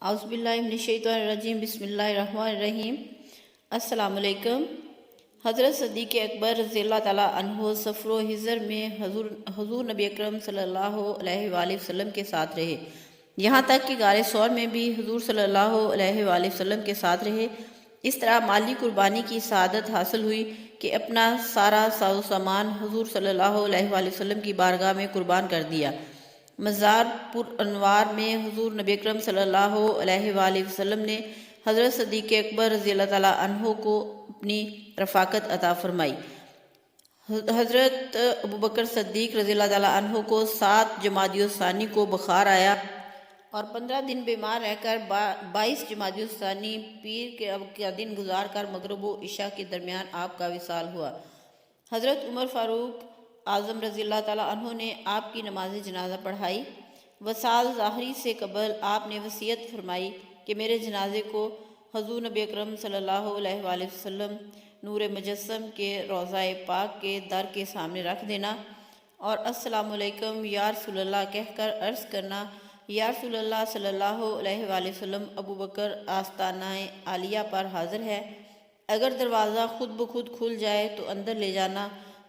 اعوذ باللہ من الشیطان الرجیم بسم اللہ الرحمن الرحیم۔ السلام علیکم۔ حضرت صدیق اکبر رضی اللہ تعالیٰ عنہ سفر و حضر میں حضور نبی اکرم صلی اللہ علیہ وآلہ وسلم کے ساتھ رہے، یہاں تک کہ غار ثور میں بھی حضور صلی اللہ علیہ وآلہ وسلم کے ساتھ رہے۔ اس طرح مالی قربانی کی سعادت حاصل ہوئی کہ اپنا سارا ساز و سامان حضور صلی اللہ علیہ وآلہ وسلم کی بارگاہ میں قربان کر دیا۔ مزار پر انوار میں حضور نبی اکرم صلی اللہ علیہ وآلہ وسلم نے حضرت صدیق اکبر رضی اللہ تعالیٰ عنہ کو اپنی رفاقت عطا فرمائی۔ حضرت ابوبکر صدیق رضی اللہ تعالیٰ عنہ کو 7 جمادی الثانی کو بخار آیا اور 15 دن بیمار رہ کر 22 جمادی الثانی پیر کا دن گزار کر مغرب و عشاء کے درمیان آپ کا وصال ہوا۔ حضرت عمر فاروق اعظم رضی اللہ تعالیٰ عنہ نے آپ کی نماز جنازہ پڑھائی۔ وصال ظاہری سے قبل آپ نے وصیت فرمائی کہ میرے جنازے کو حضور نبی اکرم صلی اللہ علیہ وآلہ وسلم نور مجسم کے روضہ پاک کے در کے سامنے رکھ دینا اور السلام علیکم یا رسول اللہ کہہ کر عرض کرنا، یا رسول اللہ صلی اللہ علیہ وآلہ وسلم ابوبکر آستانہ عالیہ پر حاضر ہے، اگر دروازہ خود بخود کھل جائے تو اندر لے جانا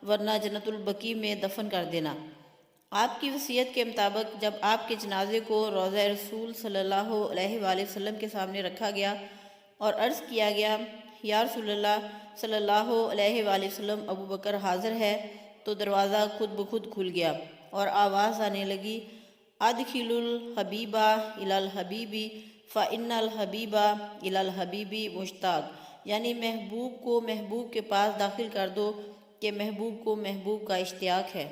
ورنہ جنت البقیع میں دفن کر دینا۔ آپ کی وصیت کے مطابق جب آپ کے جنازے کو روضہ رسول صلی اللہ علیہ وآلہ وسلم کے سامنے رکھا گیا اور عرض کیا گیا، یا رسول اللہ صلی اللہ علیہ وآلہ وسلم ابوبکر حاضر ہے، تو دروازہ خود بخود کھل گیا اور آواز آنے لگی، ادخلوا الحبیب الی الحبیب فإن الحبیب الی الحبیب مشتاق، یعنی محبوب کو محبوب کے پاس داخل کر دو کہ محبوب کو محبوب کا اشتیاق ہے۔